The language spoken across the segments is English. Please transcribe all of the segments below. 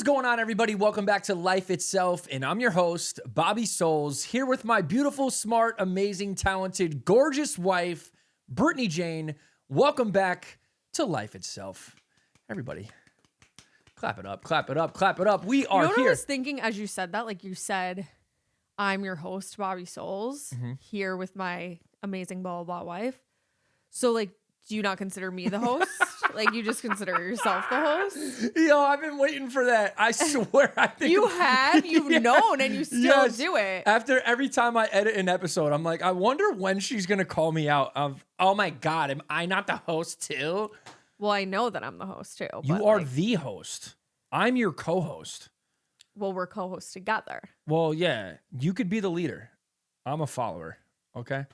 going on, everybody? Welcome back to Life Itself, and I'm your host, Bobby Souls, here with my beautiful, smart, amazing, talented, gorgeous wife, Brittany Jane. Welcome back to Life Itself. Everybody, clap it up, clap it up, clap it up. We are You know what here. I was thinking as you said that? Like you said, I'm your host, Bobby Souls, here with my amazing blah, blah, blah wife. So, like, do you not consider me the host? Like, you just consider yourself the host? Yo, I've been waiting for that. I swear. I think You have? You've known and you still do it. After every time I edit an episode, I'm like, I wonder when she's going to call me out of, oh my God, am I not the host too? Well, I know that I'm the host too. You but are like, the host. I'm your co-host. well, we're co-hosts together. Well, yeah, you could be the leader. I'm a follower. Okay.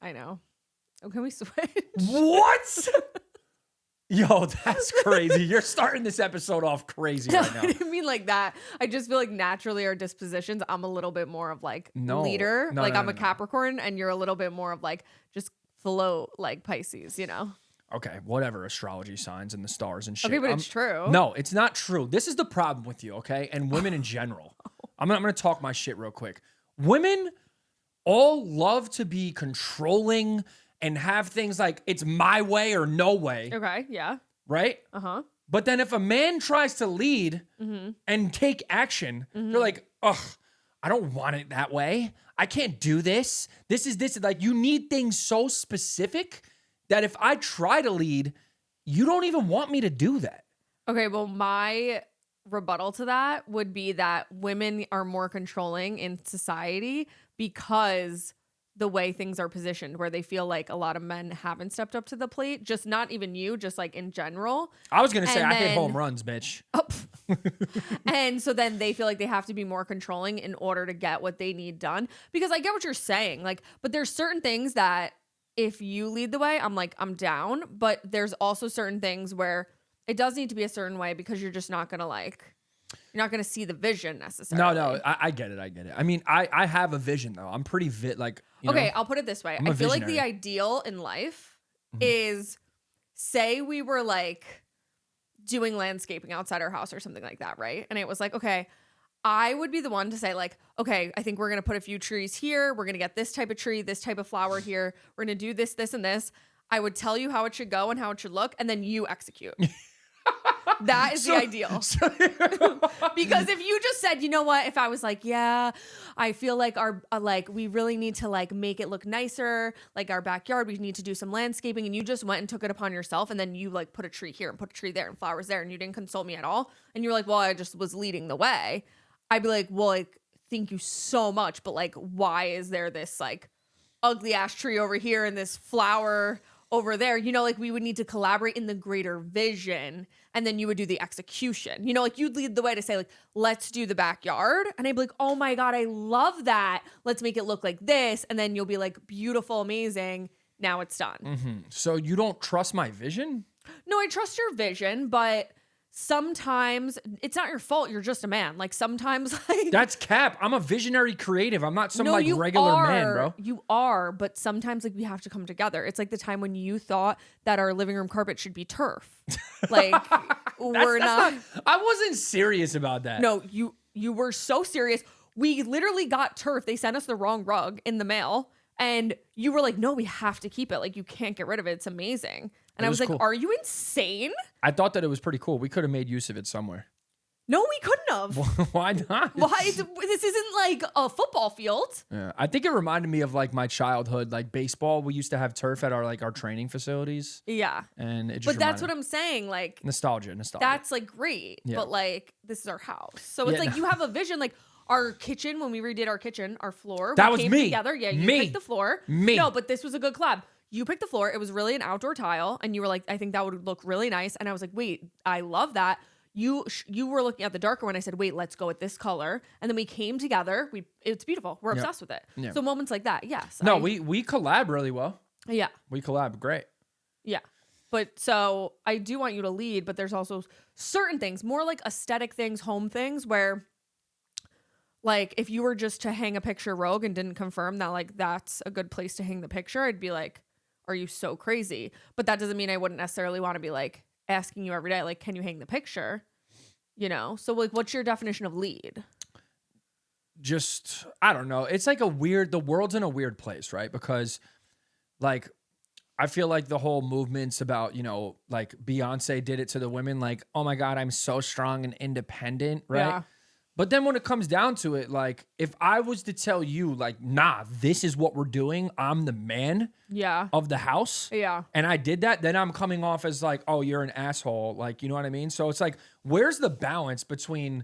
I know. Oh, can we switch? What? Yo, that's crazy. You're starting this episode off crazy No, right now. I didn't mean like that. I just feel like naturally our dispositions, I'm a little bit more of like leader. No, like no, I'm no, a Capricorn and you're a little bit more of like just float like Pisces, you know? Okay, whatever astrology signs and the stars and shit. Okay, but it's true. No, it's not true. This is the problem with you, okay? And women in general. I'm gonna talk my shit real quick. Women all love to be controlling and have things like it's my way or no way, Okay, yeah. right? Uh-huh. But then if a man tries to lead and take action, they're like, ugh, I don't want it that way. I can't do this. This is this. Like, you need things so specific that if I try to lead, you don't even want me to do that. Okay, well, my rebuttal to that would be that women are more controlling in society because the way things are positioned, where they feel like a lot of men haven't stepped up to the plate, just not even you, just like in general. I was going to say, And I hit then- home runs, bitch. And so then they feel like they have to be more controlling in order to get what they need done. Because I get what you're saying. Like, but there's certain things that if you lead the way, I'm like, I'm down. But there's also certain things where it does need to be a certain way because you're just not going to you're not going to see the vision necessarily. No, I get it. I get it. I mean, I have a vision, though. I'm pretty Okay, I'll put it this way. I'm a I feel like the visionary. ideal in life is, say we were like doing landscaping outside our house or something like that, right? And it was like, okay, I would be the one to say like, okay, I think we're going to put a few trees here. We're going to get this type of tree, this type of flower here. We're going to do this, this, and this. I would tell you how it should go and how it should look, and then you execute. That is the ideal. Because if you just said, you know what, if I was like, yeah, I feel like our we really need to like make it look nicer, like our backyard, we need to do some landscaping, and you just went and took it upon yourself, and then you like put a tree here and put a tree there and flowers there, and you didn't consult me at all, and you're like, well, I just was leading the way. I'd be like, well, like, thank you so much, but like, why is there this like ugly ash tree over here and this flower over there? You know, like we would need to collaborate in the greater vision, and then you would do the execution. You know, like you'd lead the way to say like, let's do the backyard. And I'd be like, oh my God, I love that. Let's make it look like this. And then you'll be like, beautiful, amazing. Now it's done. So you don't trust my vision? No, I trust your vision, but sometimes it's not your fault. You're just a man. Like sometimes like That's cap. I'm a visionary creative. I'm not some no, like you regular are, man, bro. You are, but sometimes like we have to come together. It's like the time when you thought that our living room carpet should be turf. Like we're not. I wasn't serious about that. No, you were so serious. We literally got turf. They sent us the wrong rug in the mail, and you were like, "No, we have to keep it. Like you can't get rid of it. It's amazing." And I was like, cool. "Are you insane?" I thought that it was pretty cool. We could have made use of it somewhere. No, we couldn't have. Why not? Why? This isn't like a football field. Yeah, I think it reminded me of like my childhood, like baseball. We used to have turf at our training facilities, Yeah, and it just. but that's what reminded- I'm saying. Like nostalgia. that's like great, Yeah. but like this is our house, so it's Yeah, like you have a vision. Like our kitchen, when we redid our kitchen, our floor, That we was came me. together. Yeah, you Me. picked the floor. Me. No, but this was a good collab. You picked the floor. It was really an outdoor tile, and you were like, I think that would look really nice. And I was like, wait, I love that. You were looking at the darker one. I said, wait, let's go with this color. And then we came together. It's beautiful. We're obsessed with it. Yeah. So moments like that, yes. No, we collab really well. Yeah. We collab great. Yeah. But so I do want you to lead, but there's also certain things, more like aesthetic things, home things, where like if you were just to hang a picture rogue and didn't confirm that like that's a good place to hang the picture, I'd be like, are you so crazy? But that doesn't mean I wouldn't necessarily want to be like asking you every day, like, can you hang the picture? you know? So like, what's your definition of lead? Just, I don't know. It's like the world's in a weird place, right? Because like, I feel like the whole movement's about, like Beyonce did it to the women, like, oh my God, I'm so strong and independent, right? Yeah. But then when it comes down to it, like, if I was to tell you, like, nah, this is what we're doing, I'm the man of the house. Yeah. And I did that, then I'm coming off as like, oh, you're an asshole. Like, you know what I mean? So it's like, where's the balance between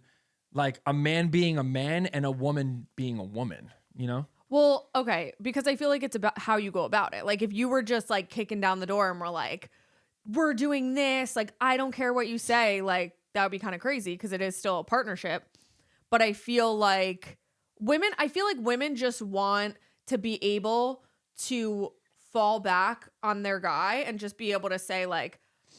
like a man being a man and a woman being a woman, you know? Well, okay, because I feel like it's about how you go about it. Like if you were just like kicking down the door and we're like, we're doing this, like I don't care what you say, like that would be kind of crazy because it is still a partnership. But I feel like women just want to be able to fall back on their guy and just be able to say like,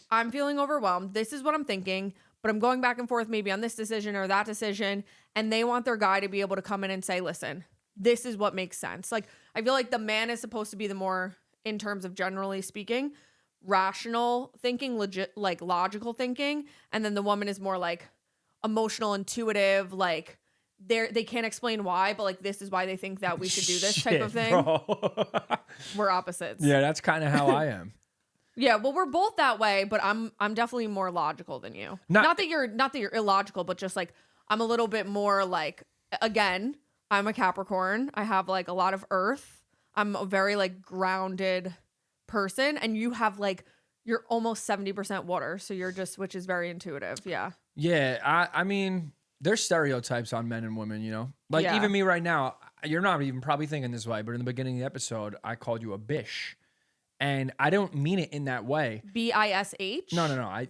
I'm feeling overwhelmed. This is what I'm thinking, but I'm going back and forth maybe on this decision or that decision. And they want their guy to be able to come in and say, listen, this is what makes sense. Like, I feel like the man is supposed to be the more, in terms of generally speaking, rational thinking, legit, like logical thinking. And then the woman is more like emotional, intuitive, like they can't explain why, but like this is why they think that we should do this type of thing. We're opposites. Yeah, that's kind of how I am. Yeah, well, we're both that way, but I'm definitely more logical than you. Not that you're illogical, but just like I'm a little bit more like, again, I'm a Capricorn. I have like a lot of earth. I'm a very like grounded person, and you have like you're almost 70% water, so you're just, which is very intuitive. Yeah. Yeah, I mean, there's stereotypes on men and women, you know? Like even me right now, you're not even probably thinking this way, but in the beginning of the episode, I called you a bish. And I don't mean it in that way. BISH? No. I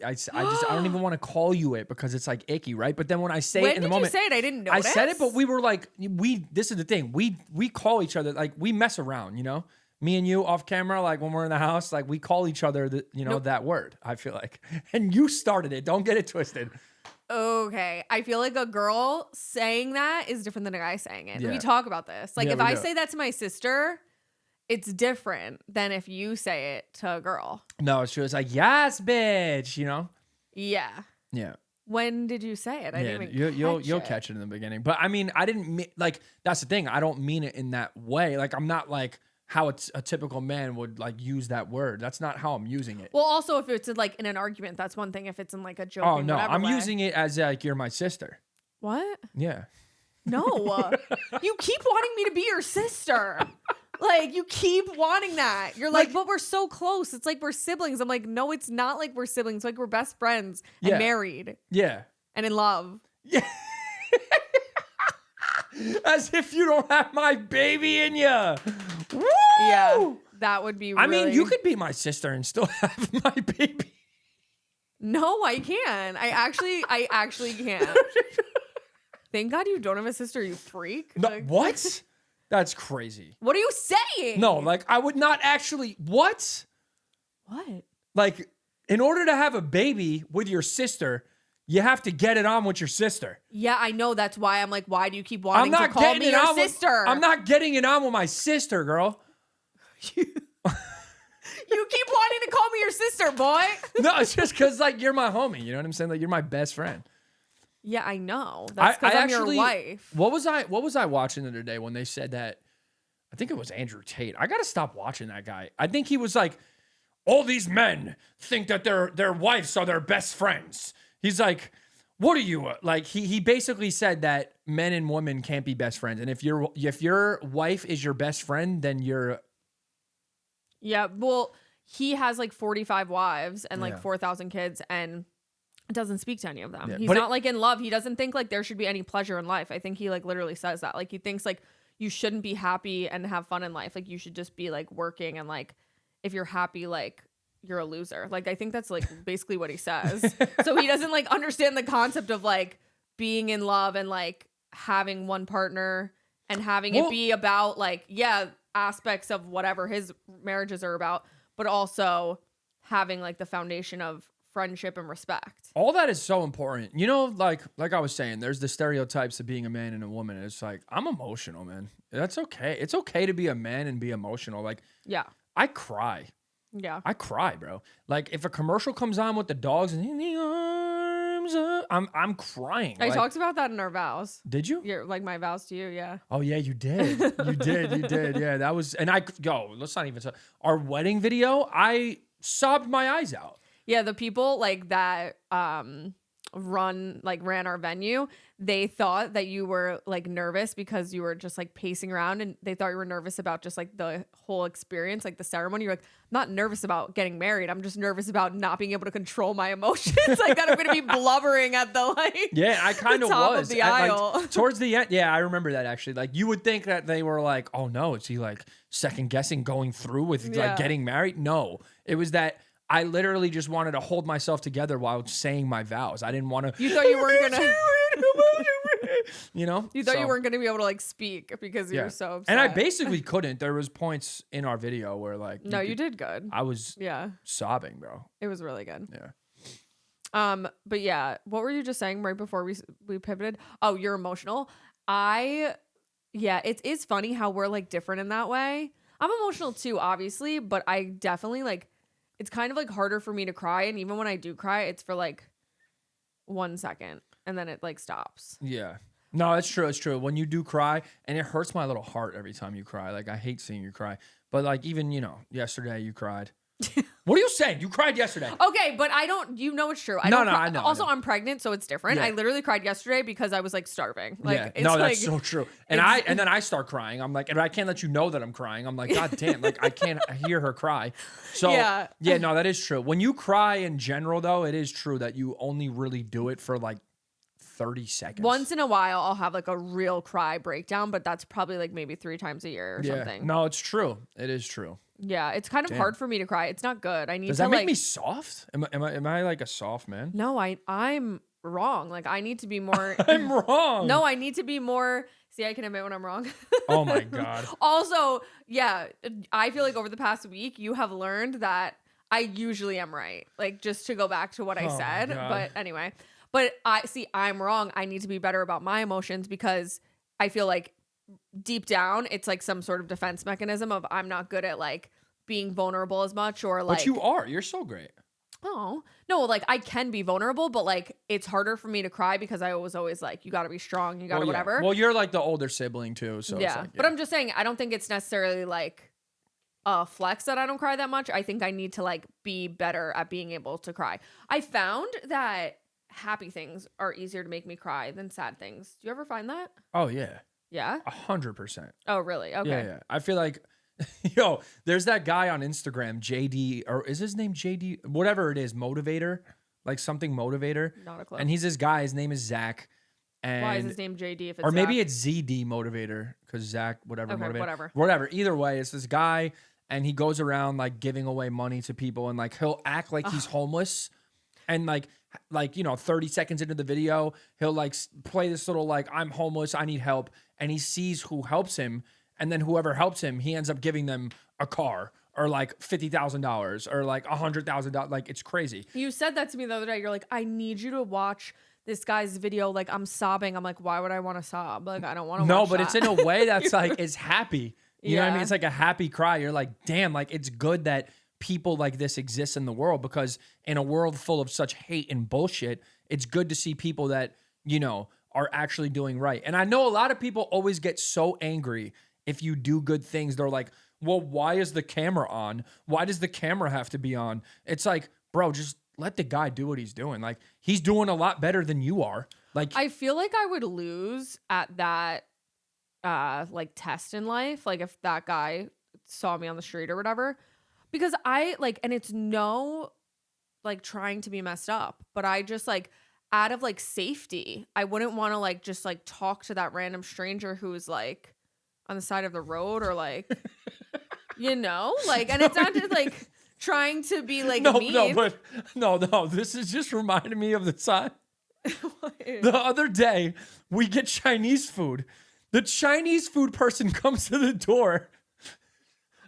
don't even want to call you it because it's like icky, right? But then when I say it in the moment, when did you say it? I didn't notice. I said it, but we were like, this is the thing. We call each other, like we mess around, you know? Me and you off camera, like when we're in the house, like we call each other, that word, I feel like. And you started it. Don't get it twisted. Okay. I feel like a girl saying that is different than a guy saying it. Yeah. We talk about this. Like Yeah, if I say that to my sister, it's different than if you say it to a girl. No, she was like, yes, bitch, you know? Yeah. Yeah. When did you say it? I didn't even you'll catch it in the beginning. But I mean, I didn't mean, like, that's the thing. I don't mean it in that way. Like, I'm not like how a typical man would like use that word. That's not how I'm using it. Well, also if it's like in an argument, that's one thing. If it's in like a joke. Oh no, I'm using it as like you're my sister. What? Yeah. No, you keep wanting me to be your sister. Like you keep wanting that. You're like, but we're so close. It's like we're siblings. I'm like, no, it's not like we're siblings. It's like we're best friends and married. Yeah. And in love. Yeah. As if you don't have my baby in you. Woo! Yeah, that would be really... I mean, you could be my sister and still have my baby. No, I can't. I actually can't. Thank God you don't have a sister, you freak. No, like, what? That's crazy. What are you saying? No, like I would not actually... What? What? Like, in order to have a baby with your sister... You have to get it on with your sister. Yeah, I know. That's why I'm like, why do you keep wanting to call me your sister? I'm not getting it on with my sister, girl. You keep wanting to call me your sister, boy. No, it's just because, like, you're my homie. You know what I'm saying? Like, you're my best friend. Yeah, I know. That's because I'm your wife. What was I watching the other day when they said that? I think it was Andrew Tate. I got to stop watching that guy. I think he was like, all these men think that their wives are their best friends. He's like, what are you like? He basically said that men and women can't be best friends, and if your wife is your best friend, then you're. Yeah, well, he has like 45 wives and like 4,000 kids, and doesn't speak to any of them. Yeah, he's not like in love. He doesn't think like there should be any pleasure in life. I think he like literally says that. Like he thinks like you shouldn't be happy and have fun in life. Like you should just be like working, and like if you're happy, like. You're a loser. Like, I think that's like basically what he says. So he doesn't like understand the concept of like being in love and like having one partner and having it be about like, aspects of whatever his marriages are about, but also having like the foundation of friendship and respect. All that is so important. You know, like I was saying, there's the stereotypes of being a man and a woman. And it's like, I'm emotional, man. That's okay. It's okay to be a man and be emotional. Like, yeah, I cry. Yeah. I cry, bro. Like if a commercial comes on with the dogs and in the time's up. I'm crying. I Like, talked about that in our vows. did you? Your like my vows to you, yeah. Oh yeah, you did. You did. Yeah, that was. And let's not even. Our wedding video, I sobbed my eyes out. Yeah, the people like that ran our venue, they thought that you were like nervous because you were just like pacing around, and they thought you were nervous about just like the whole experience, like the ceremony. You're like, I'm not nervous about getting married. I'm just nervous about not being able to control my emotions. Like that I'm gonna be blubbering at the like Yeah, I kind of top was of the aisle. Like, towards the end. Yeah, I remember that actually. Like you would think that they were like, oh no, is he like second guessing going through with like getting married? No, it was that I literally just wanted to hold myself together while saying my vows. I didn't want to. You thought you weren't gonna. You know, You thought you weren't gonna be able to like speak because you were so upset. And I basically couldn't. There was points in our video where like, no, you did good. I was sobbing, bro. It was really good. Yeah. But yeah, what were you just saying right before we pivoted? Oh, you're emotional. It is funny how we're like different in that way. I'm emotional too, obviously, but I definitely like. It's kind of like harder for me to cry, and even when I do cry, it's for like 1 second, and then it like stops. Yeah. No, it's true. It's true. When you do cry, and it hurts my little heart every time you cry. Like I hate seeing you cry, but like even yesterday you cried. What are you saying? You cried yesterday. Okay, but I don't. You know it's true. I know. Also, I'm pregnant, so it's different. Yeah. I literally cried yesterday because I was like starving. Like, it's that's so true. And then I start crying. I'm like, and I can't let you know that I'm crying. I'm like, God damn, like I can't hear her cry. So yeah, no, that is true. When you cry in general, though, it is true that you only really do it for like 30 seconds. Once in a while, I'll have like a real cry breakdown, but that's probably like maybe 3 times a year or something. No, it's true. It is true. Yeah, it's kind of hard for me to cry. It's not good. I need Does to that make like me soft? Am I like a soft man? No, I'm wrong. Like I need to be more I'm wrong. No, I need to be more. See, I can admit when I'm wrong. Oh my God. Also, yeah, I feel like over the past week you have learned that I usually am right. Like just to go back to what I said, but anyway. But I'm wrong. I need to be better about my emotions because I feel like deep down it's like some sort of defense mechanism of I'm not good at like being vulnerable as much or like. But you are. You're so great. Oh no, like I can be vulnerable, but like it's harder for me to cry because I was always like, you got to be strong, you got to whatever. Well, you're like the older sibling too, so yeah. But I'm just saying, I don't think it's necessarily like a flex that I don't cry that much. I think I need to like be better at being able to cry. I found that happy things are easier to make me cry than sad things. Do you ever find that? Oh yeah. Yeah. 100%. Oh really? Okay. Yeah. I feel like. There's that guy on Instagram, JD, or is his name JD? Whatever it is, motivator, like something motivator. Not a clue. And he's this guy. His name is Zach. And why is his name JD? If it's or maybe Zach? It's ZD motivator because Zach, whatever, okay, motivator, whatever. Either way, it's this guy, and he goes around like giving away money to people, and like he'll act like he's homeless, and like 30 seconds into the video, he'll like play this little like I'm homeless, I need help, and he sees who helps him. And then whoever helps him, he ends up giving them a car or like $50,000 or like $100,000. Like it's crazy. You said that to me the other day. You're like, I need you to watch this guy's video. Like I'm sobbing. I'm like, why would I want to sob? Like I don't want to. No, but it's in a way that's like it's happy. You know what I mean? It's like a happy cry. You're like, damn, like it's good that people like this exist in the world because in a world full of such hate and bullshit, it's good to see people that are actually doing right. And I know a lot of people always get so angry. If you do good things, they're like, well, why is the camera on? Why does the camera have to be on? It's like, bro, just let the guy do what he's doing. Like, he's doing a lot better than you are. Like, I feel like I would lose at that, like, test in life. Like, if that guy saw me on the street or whatever. Because I, like, and it's no, like, trying to be messed up. But I just, like, out of, like, safety, I wouldn't want to, like, just, like, talk to that random stranger who's, like, on the side of the road or like, like, and it's not just like trying to be like mean. No, this is just reminding me of the time. The other day, we get Chinese food. The Chinese food person comes to the door.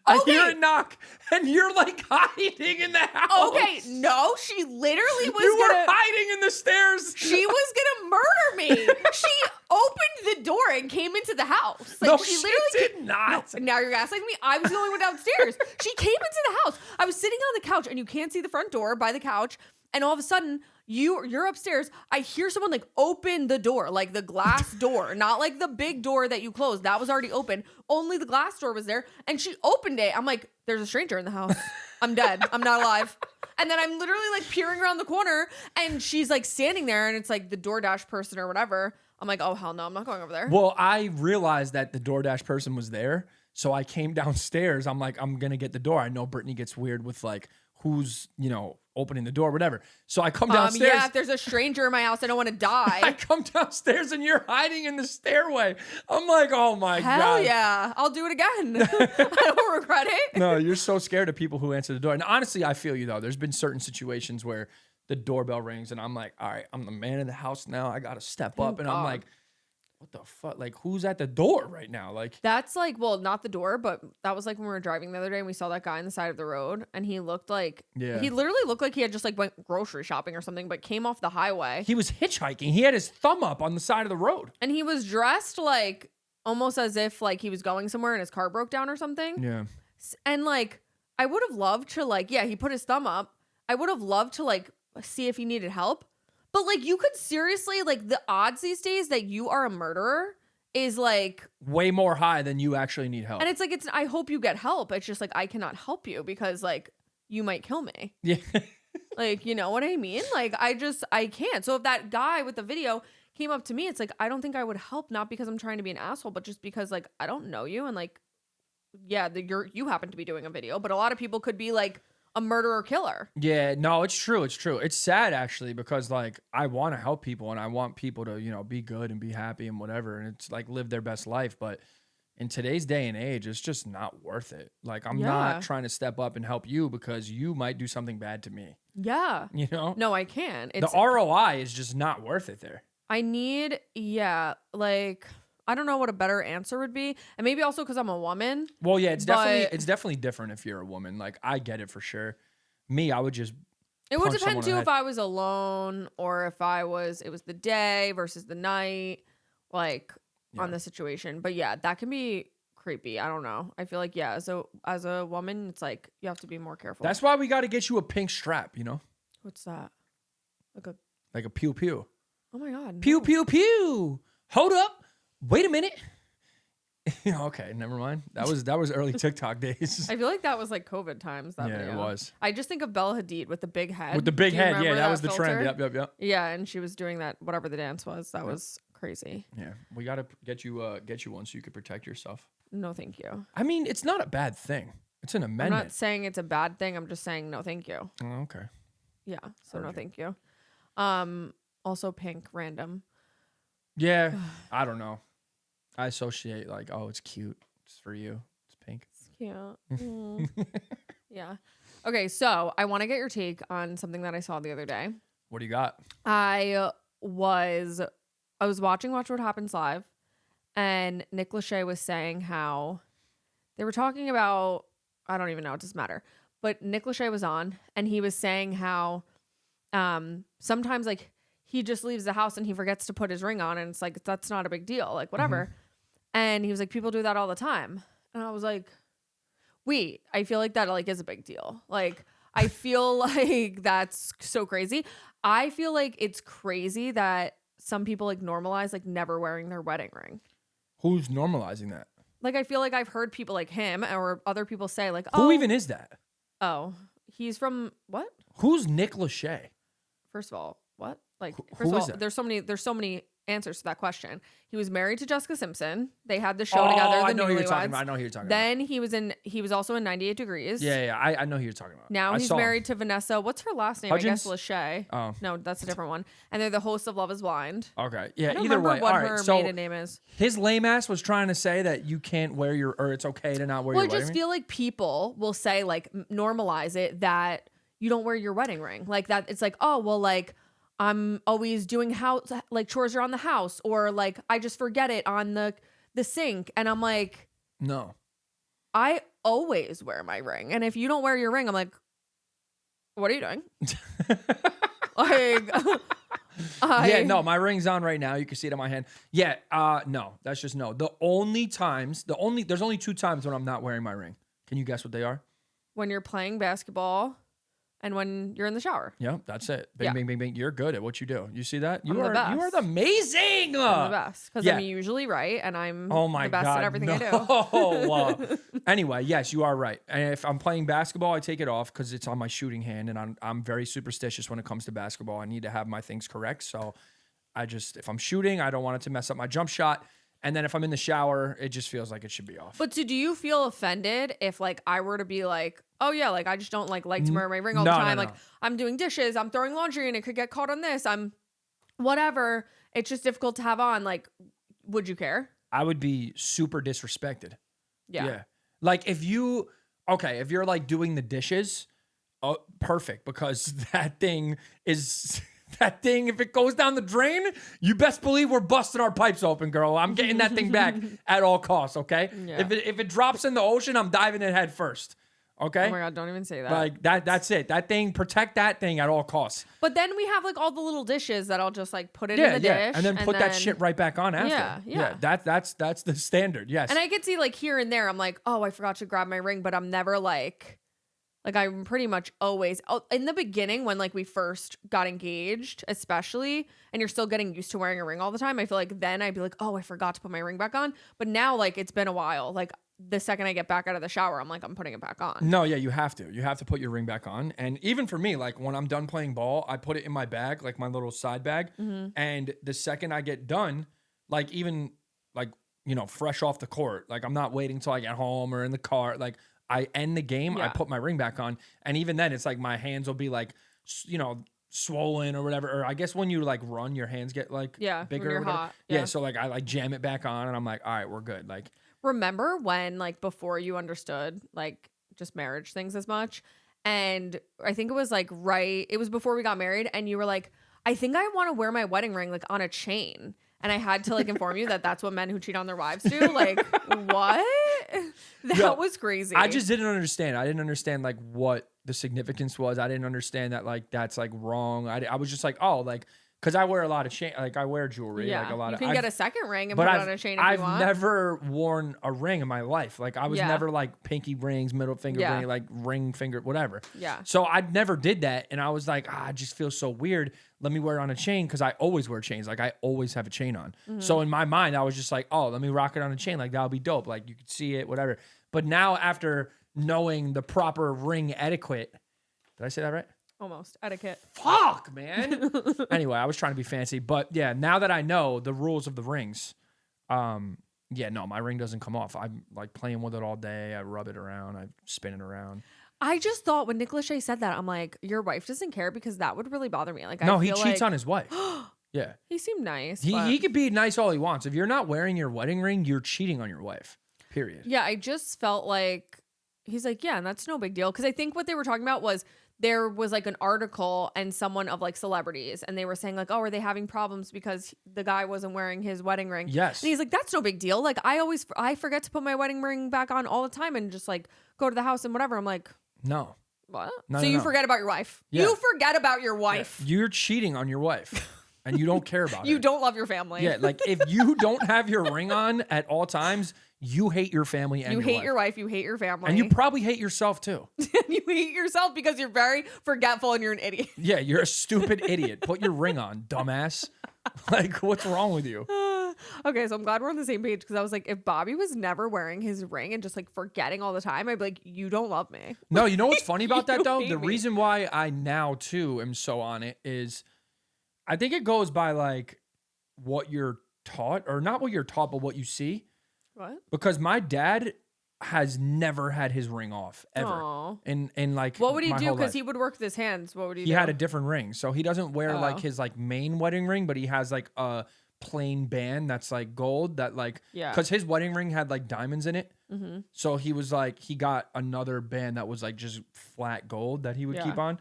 I hear it knock, and you're like hiding in the house. Okay, no, she literally was You were hiding in the stairs. She was gonna murder me. She opened the door and came into the house. Like, no, she literally did not. No, now you're gaslighting me. I was the only one downstairs. She came into the house. I was sitting on the couch, and you can't see the front door by the couch. And all of a sudden, you're upstairs. I hear someone like open the door, like the glass door, not like the big door that you closed. That was already open. Only the glass door was there. And she opened it. I'm like, there's a stranger in the house. I'm dead. I'm not alive. And then I'm literally like peering around the corner and she's like standing there and it's like the DoorDash person or whatever. I'm like, oh, hell no, I'm not going over there. Well, I realized that the DoorDash person was there. So I came downstairs. I'm like, I'm going to get the door. I know Brittany gets weird with like who's, opening the door, whatever. So I come downstairs. Yeah, if there's a stranger in my house, I don't want to die. I come downstairs and you're hiding in the stairway. I'm like, oh my God. Hell yeah. I'll do it again. I don't regret it. No, you're so scared of people who answer the door. And honestly, I feel you though. There's been certain situations where the doorbell rings and I'm like, all right, I'm the man in the house now. I got to step up. And I'm like, what the fuck? Like, who's at the door right now? Like, that's like, well, not the door, but that was like when we were driving the other day and we saw that guy on the side of the road and he looked like, he literally looked like he had just like went grocery shopping or something, but came off the highway. He was hitchhiking. He had his thumb up on the side of the road. And he was dressed like almost as if like he was going somewhere and his car broke down or something. Yeah. And like, I would have loved to like, yeah, he put his thumb up. I would have loved to like see if he needed help. But like, you could seriously, like, the odds these days that you are a murderer is like way more high than you actually need help. And it's like, I hope you get help. It's just like, I cannot help you because like you might kill me. Yeah. Like, you know what I mean? Like, I can't. So if that guy with the video came up to me, it's like, I don't think I would help, not because I'm trying to be an asshole, but just because like, I don't know you. And like, yeah, you happen to be doing a video, but a lot of people could be like, a murderer killer. Yeah, no, it's true. It's true. It's sad actually because like I want to help people and I want people to, be good and be happy and whatever. And it's like live their best life. But in today's day and age, it's just not worth it. Like I'm not trying to step up and help you because you might do something bad to me. Yeah. No, I can. The ROI is just not worth it there. Like I don't know what a better answer would be. And maybe also because I'm a woman. Well, yeah, it's definitely different if you're a woman. Like I get it for sure. Me, I would just It would depend too if I was alone or if it was the day versus the night, like on the situation. But yeah, that can be creepy. I don't know. I feel like as a woman, it's like you have to be more careful. That's why we got to get you a pink strap, What's that? Like a pew pew. Oh my God. Pew pew pew. Hold up. Wait a minute. Okay, never mind. That was early TikTok days. I feel like that was like COVID times. That video. It was. I just think of Bella Hadid with the big head. With the big head, yeah, that was the trend. Yep. Yeah, and she was doing that, whatever the dance was. That was crazy. Yeah, we gotta get you one so you could protect yourself. No, thank you. I mean, it's not a bad thing. It's an amendment. I'm not saying it's a bad thing. I'm just saying no, thank you. Oh, okay. Yeah. So no, thank you. Also pink, random. Yeah, I don't know. I associate like, oh, it's cute. It's for you. It's pink. It's cute. Yeah. Okay, so I want to get your take on something that I saw the other day. What do you got? I was watching Watch What Happens Live, and Nick Lachey was saying how they were talking about, I don't even know, it doesn't matter. But Nick Lachey was on, and he was saying how sometimes like he just leaves the house and he forgets to put his ring on, and it's like, that's not a big deal, like whatever. Mm-hmm. And he was like, people do that all the time. And I was like, wait, I feel like that like is a big deal. Like, I feel like that's so crazy. I feel like it's crazy that some people like normalize like never wearing their wedding ring. Who's normalizing that? Like, I feel like I've heard people like him or other people say like, oh. Who even is that? Oh, he's from what? Who's Nick Lachey? First of all, what? Like, who is that? There's so many answers to that question. He was married to Jessica Simpson. They had the show together. I know who you're talking about. I know who you're talking about. Then he was also in 98 Degrees. Yeah. I know who you're talking about. Now he's married to Vanessa. What's her last name? Hudgens? I guess Lachey. Oh. No, that's a different one. And they're the host of Love is Blind. Okay. Yeah, I don't either way. What all her right. So maiden name is. His lame ass was trying to say that you can't wear or it's okay to not wear your wedding ring. Well, I just feel like people will say like normalize it that you don't wear your wedding ring. Like that it's like, oh, well, like I'm always doing house like chores around the house, or like I just forget it on the sink, and I'm like, no, I always wear my ring, and if you don't wear your ring, I'm like, what are you doing? Yeah, no, my ring's on right now. You can see it on my hand. Yeah, no, that's just no. There's only 2 times when I'm not wearing my ring. Can you guess what they are? When you're playing basketball and when you're in the shower. Yeah, that's it. Bing, Yeah. bing, bing, bing. You're good at what you do. You see that? You I'm the are best. amazing. I'm the best because yeah. I'm usually right, and I'm Oh my the best God, at everything no. I do. Anyway, yes, you are right. And if I'm playing basketball, I take it off because it's on my shooting hand, and I'm very superstitious when it comes to basketball. I need to have my things correct. So if I'm shooting, I don't want it to mess up my jump shot. And then if I'm in the shower, it just feels like it should be off. But so do you feel offended if like I were to be like, oh yeah, like I just don't like to wear my ring all the time. No. Like I'm doing dishes, I'm throwing laundry and it could get caught on this. I'm whatever. It's just difficult to have on. Like, would you care? I would be super disrespected. Yeah. Like if you're like doing the dishes, oh, perfect. Because that thing, if it goes down the drain, you best believe we're busting our pipes open, girl. I'm getting that thing back at all costs, okay? Yeah. If it drops in the ocean, I'm diving in head first, okay? Oh my God, don't even say that. Like that's it. That thing, protect that thing at all costs. But then we have like all the little dishes that I'll just like put it in the dish. And then put that shit right back on after. Yeah. That's the standard, yes. And I could see like here and there, I'm like, oh, I forgot to grab my ring, but I'm never like I'm pretty much always in the beginning when like we first got engaged, especially, and you're still getting used to wearing a ring all the time. I feel like then I'd be like, oh, I forgot to put my ring back on. But now like it's been a while. Like the second I get back out of the shower, I'm like, I'm putting it back on. No, yeah, you have to. You have to put your ring back on. And even for me, like when I'm done playing ball, I put it in my bag, like my little side bag. Mm-hmm. And the second I get done, like even like, fresh off the court, like I'm not waiting till I get home or in the car. Like I end the game, I put my ring back on. And even then it's like my hands will be like, swollen or whatever. Or I guess when you like run, your hands get like bigger when you're or whatever. hot. Yeah. So like I like jam it back on and I'm like, all right, we're good. Like, remember when like before you understood like just marriage things as much, and I think it was like it was before we got married, and you were like, I think I want to wear my wedding ring like on a chain, and I had to like inform you that that's what men who cheat on their wives do. Like what? That was crazy. I just didn't understand. I didn't understand like what the significance was. I didn't understand that like that's like wrong. I was just like, oh, like because I wear a lot of chain, like I wear jewelry, like a lot you of. can get a second ring and put it on a chain if you want. I've never worn a ring in my life. Like I was never like pinky rings, middle finger ring, like ring finger, whatever. Yeah. So I never did that, and I was like, I just feel so weird. Let me wear it on a chain because I always wear chains. Like I always have a chain on. Mm-hmm. So in my mind, I was just like, oh, let me rock it on a chain. Like that would be dope. Like you could see it, whatever. But now after knowing the proper ring etiquette, did I say that right? Almost. Etiquette. Fuck, man. Anyway, I was trying to be fancy. But yeah, now that I know the rules of the rings, no, my ring doesn't come off. I'm like playing with it all day. I rub it around. I spin it around. I just thought when Nick Lachey said that, I'm like, your wife doesn't care, because that would really bother me. Like, no, I he feel cheats like, on his wife. Yeah. He seemed nice. He could be nice all he wants. If you're not wearing your wedding ring, you're cheating on your wife. Period. Yeah, I just felt like he's like, yeah, and that's no big deal. Because I think what they were talking about was there was like an article and someone of like celebrities, and they were saying like, oh, are they having problems because the guy wasn't wearing his wedding ring? Yes. And he's like, that's no big deal. Like I forget to put my wedding ring back on all the time and just like go to the house and whatever. I'm like, no. What? No, so no, you no. forget about your wife. Yeah. You forget about your wife. Yeah. You're cheating on your wife. And you don't care about it. You don't love your family. Yeah, like if you don't have your ring on at all times, you hate your family and you your hate wife. your wife, you hate your family. And you probably hate yourself too. You hate yourself because you're very forgetful and you're an idiot. Yeah, you're a stupid idiot. Put your ring on, dumbass. Like, what's wrong with you? Okay, so I'm glad we're on the same page, because I was like, if Bobby was never wearing his ring and just like forgetting all the time, I'd be like, you don't love me. No, you know what's funny about that though? hate The me. reason why I now too am so on it is I think it goes by like what you're taught, or not what you're taught, but what you see. What? Because my dad has never had his ring off ever. Aw. In like What would he my do? whole Because life. he would work with his hands. What would he do? He had a different ring. So he doesn't wear like Oh. his like main wedding ring, but he has like a plain band that's like gold that like, Yeah. because his wedding ring had like diamonds in it. Mm-hmm. So he was like, he got another band that was like just flat gold that he would keep on.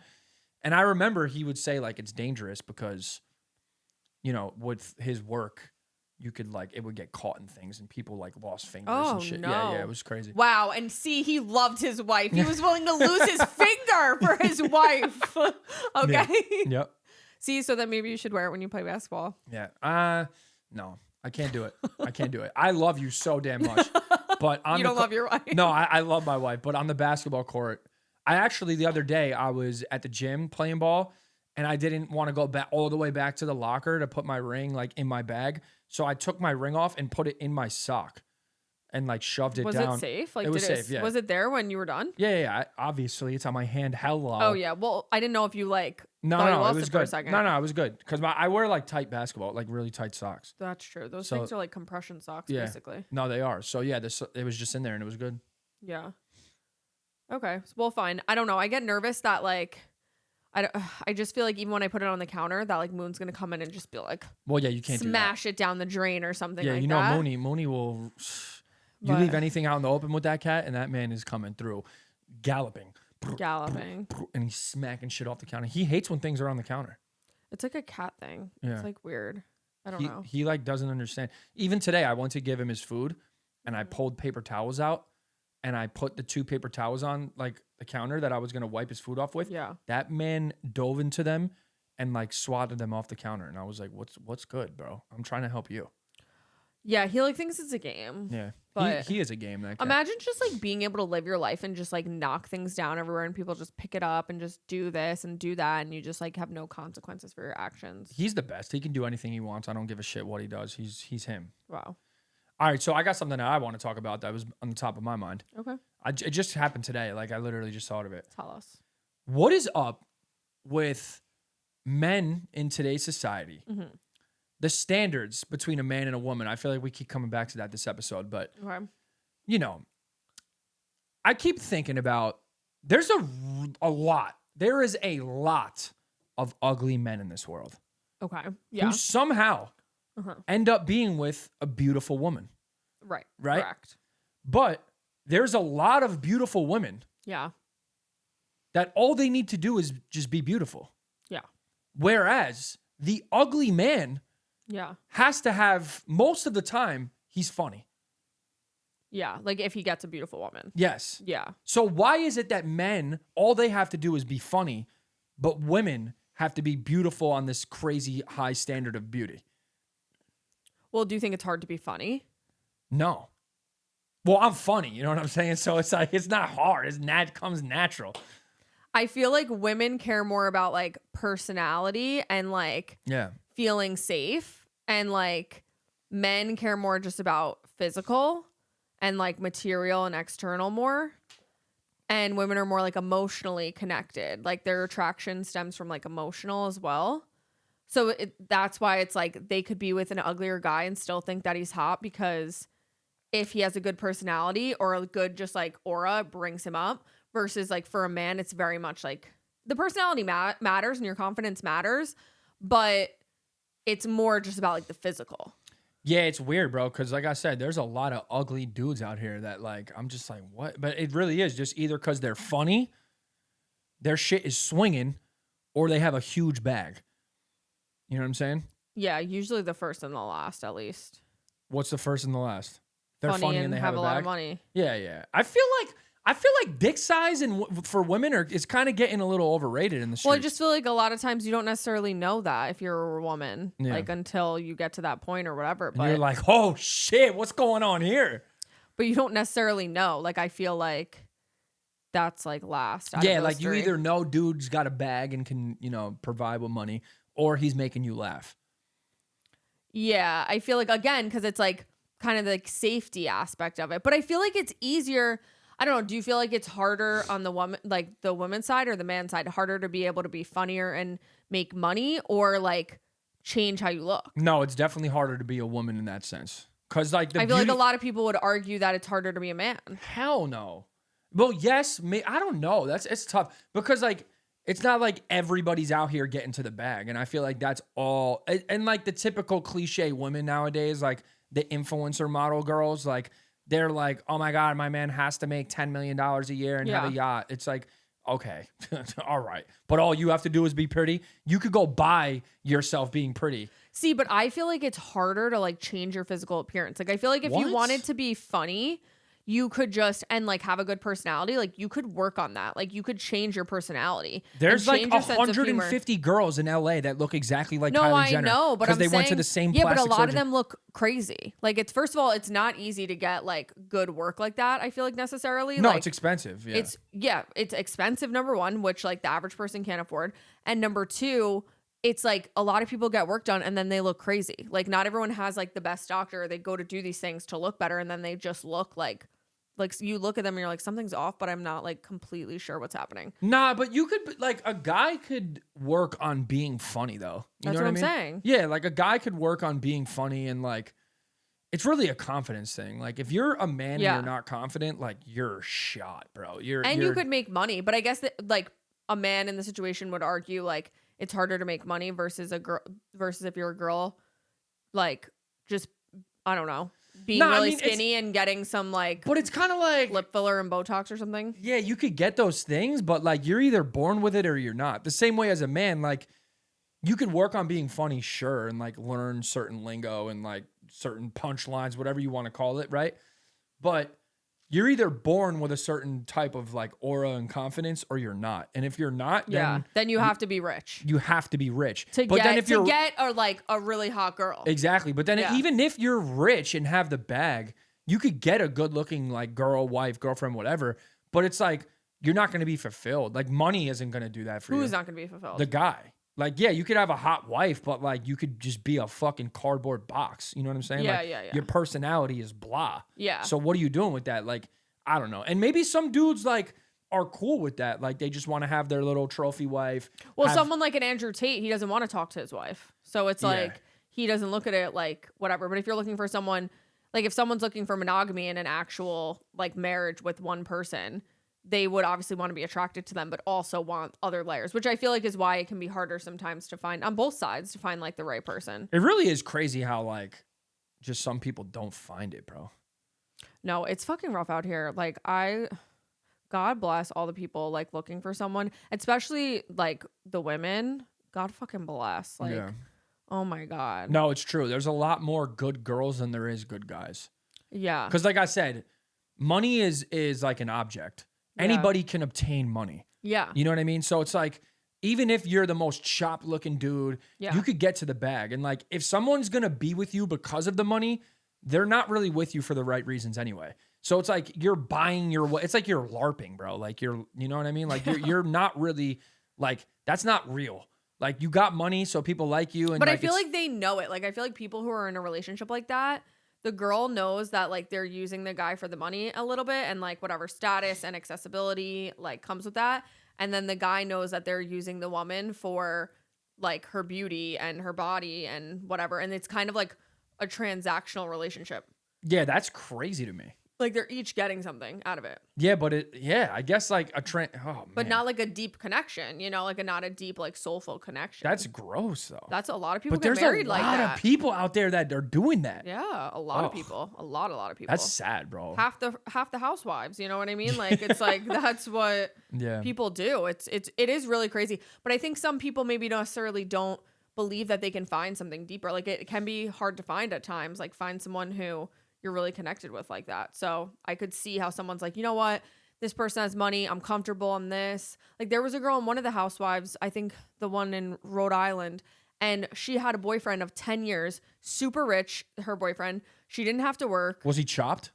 And I remember he would say like, it's dangerous because, you know, with his work, you could like, it would get caught in things and people like lost fingers Oh, and shit. no. Yeah, it was crazy. Wow, and see, he loved his wife. He was willing to lose his finger for his wife. Okay. Yep. See, so then maybe you should wear it when you play basketball. Yeah. No, I can't do it. I can't do it. I love you so damn much. But on You don't love your wife. No, I love my wife. But on the basketball court, I actually, the other day, I was at the gym playing ball and I didn't want to go back all the way back to the locker to put my ring like in my bag. So I took my ring off and put it in my sock and like shoved it down. Was it safe? Like, it was safe, yeah. Was it there when you were done? Yeah. Obviously, it's on my hand. Hello. Oh, yeah. Well, I didn't know if you like No, thought you it lost was it for a good. second. No, it was good because I wear like tight basketball, like really tight socks. That's true. Those So- things are like compression socks, Yeah. basically. No, they are. So yeah, it was just in there and it was good. Yeah. Okay. Well, fine. I don't know. I get nervous that like I just feel like even when I put it on the counter, that like Moon's gonna come in and just be like, Well, yeah, you can't smash it down the drain or something. do that. Yeah, like you know, that. Mooney will. You But- leave anything out in the open with that cat, and that man is coming through, galloping, Galloping. and he's smacking shit off the counter. He hates when things are on the counter. It's like a cat thing. Yeah. It's like weird. I don't know. He like doesn't understand. Even today, I went to give him his food, and I pulled paper towels out, and I put the 2 paper towels on like the counter that I was gonna wipe his food off with. Yeah. That man dove into them and like swatted them off the counter, and I was like, "What's good, bro? I'm trying to help you." Yeah, he like thinks it's a game. Yeah, But he is a game. That cat. imagine just like being able to live your life and just like knock things down everywhere and people just pick it up and just do this and do that and you just like have no consequences for your actions. He's the best. He can do anything he wants. I don't give a shit what he does. He's him. Wow. All right, so I got something that I want to talk about that was on the top of my mind. Okay. It just happened today. Like I literally just thought of it. Tell us. What is up with men in today's society? Mm-hmm. The standards between a man and a woman. I feel like we keep coming back to that this episode, but Okay. you know, I keep thinking about there's a lot. There is a lot of ugly men in this world Okay. Yeah. who somehow Uh-huh. end up being with a beautiful woman. Right. Right? Correct. But there's a lot of beautiful women Yeah. that all they need to do is just be beautiful. Yeah. Whereas the ugly man Yeah. has to have, most of the time, he's funny. Yeah. Like if he gets a beautiful woman. Yes. Yeah. So why is it that men, all they have to do is be funny, but women have to be beautiful on this crazy high standard of beauty? Well, do you think it's hard to be funny? No. Well, I'm funny, you know what I'm saying? So it's like, it's not hard. It comes natural. I feel like women care more about like personality and like Yeah. feeling safe, and like men care more just about physical and like material and external more, and women are more like emotionally connected, like their attraction stems from like emotional as well. So that's why it's like they could be with an uglier guy and still think that he's hot, because if he has a good personality or a good just like aura, it brings him up, versus like for a man it's very much like the personality matters and your confidence matters, but it's more just about like the physical. Yeah, it's weird, bro, because like I said, there's a lot of ugly dudes out here that like, I'm just like, what? But it really is just either because they're funny, their shit is swinging, or they have a huge bag. You know what I'm saying? Yeah, usually the first and the last, at least. What's the first and the last? They're funny and they have a lot of bag? money. Yeah. I feel like dick size for women is kind of getting a little overrated in the streets. Well, I just feel like a lot of times you don't necessarily know that if you're a woman, Yeah. like until you get to that point or whatever. and But you're like, oh shit, what's going on here? but you don't necessarily know. Like I feel like that's like last. out of Yeah, those like you three. either know dude's got a bag and can, provide with money, or he's making you laugh. Yeah, I feel like again because it's like kind of like safety aspect of it. But I feel like it's easier. I don't know. Do you feel like it's harder on the woman, like the woman's side or the man's side, harder to be able to be funnier and make money, or like change how you look? No, it's definitely harder to be a woman in that sense. Cause like I feel like a lot of people would argue that it's harder to be a man. Hell no. Well, yes, I don't know. It's tough because like it's not like everybody's out here getting to the bag, and I feel like that's all. And like the typical cliche women nowadays, like the influencer model girls, like they're like, oh my god, my man has to make $10 million a year and have a yacht. It's like, okay, all right, but all you have to do is be pretty. You could go buy yourself being pretty. See, but I feel like it's harder to like change your physical appearance. Like I feel like if you What? wanted to be funny, you could just and like have a good personality. Like you could work on that. Like you could change your personality. There's and like change your sense of humor. 150 girls in LA that look exactly like No, Kylie I Jenner. know, but because I'm they saying, went to the same yeah, but a plastic lot of surgeon. them look crazy. Like it's first of all, it's not easy to get like good work like that. I feel like necessarily. No, like, it's expensive. Yeah. It's expensive. Number one, which like the average person can't afford, and number two, it's like a lot of people get work done and then they look crazy. Like not everyone has like the best doctor. They go to do these things to look better, and then they just look like you look at them and you're like, something's off, but I'm not like completely sure what's happening. Nah, but you could like a guy could work on being funny though. You That's know what I'm I mean? saying. Yeah, like a guy could work on being funny, and like it's really a confidence thing. Like if you're a man and Yeah. you're not confident, like you're shot, bro. You could make money, but I guess that like a man in the situation would argue like it's harder to make money versus a girl versus if you're a girl, like just I don't know, being No, I really mean, skinny and getting some like But it's kind of like lip filler and Botox or something. yeah, you could get those things, but like you're either born with it or you're not. The same way as a man, like you could work on being funny, sure, and like learn certain lingo and like certain punchlines, whatever you want to call it, right? But you're either born with a certain type of like aura and confidence or you're not. And if you're not, Then you have to be rich you have to be rich. to But get then if you're a really hot girl. exactly, but then Yeah. even if you're rich and have the bag, you could get a good looking like girl, wife, girlfriend, whatever. But it's like you're not going to be fulfilled. Like money isn't going to do that for you. Who's not going to be fulfilled? The guy. Like, yeah, you could have a hot wife, but like you could just be a fucking cardboard box. You know what I'm saying? Yeah, like, yeah. Your personality is blah. Yeah. So what are you doing with that? Like, I don't know. And maybe some dudes like are cool with that. Like they just want to have their little trophy wife. Well, have- someone like an Andrew Tate, he doesn't want to talk to his wife. So it's Yeah. like he doesn't look at it like whatever. But if you're looking for someone, like if someone's looking for monogamy in an actual like marriage with one person, they would obviously want to be attracted to them, but also want other layers, which I feel like is why it can be harder sometimes to find on both sides to find like the right person. It really is crazy how like just some people don't find it, bro. No, it's fucking rough out here. Like God bless all the people like looking for someone, especially like the women. God fucking bless. Like, Yeah. oh my God. No, it's true. There's a lot more good girls than there is good guys. Yeah. Because like I said, money is like an object. Yeah. Anybody can obtain money. Yeah. You know what I mean? So it's like, even if you're the most chopped looking dude, Yeah. you could get to the bag. And like, if someone's going to be with you because of the money, they're not really with you for the right reasons anyway. So it's like you're buying your way. It's like you're LARPing, bro. Like you know what I mean? Like you're not really like, that's not real. Like you got money, so people like you. And But I like, feel like they know it. Like I feel like people who are in a relationship like that, the girl knows that like they're using the guy for the money a little bit and like whatever status and accessibility like comes with that. And then the guy knows that they're using the woman for like her beauty and her body and whatever. And it's kind of like a transactional relationship. yeah, that's crazy to me. Like they're each getting something out of it, Yeah, but I guess like a trend. Oh, but man. not like a deep connection, you know, like not a deep, like soulful connection. That's gross though. That's a lot of people But get there's married a like lot that. of people out there that are doing that. Yeah, a lot of Ugh. people. A lot of people. That's sad, bro. half the housewives, you know what I mean? Like it's like that's what Yeah. people do. It is really crazy. But I think some people maybe necessarily don't believe that they can find something deeper. Like it can be hard to find at times, like find someone who you're really connected with like that. So I could see how someone's like, you know what? This person has money. I'm comfortable on this. Like there was a girl in one of the housewives, I think the one in Rhode Island, and she had a boyfriend of 10 years, super rich, her boyfriend. She didn't have to work. Was he chopped?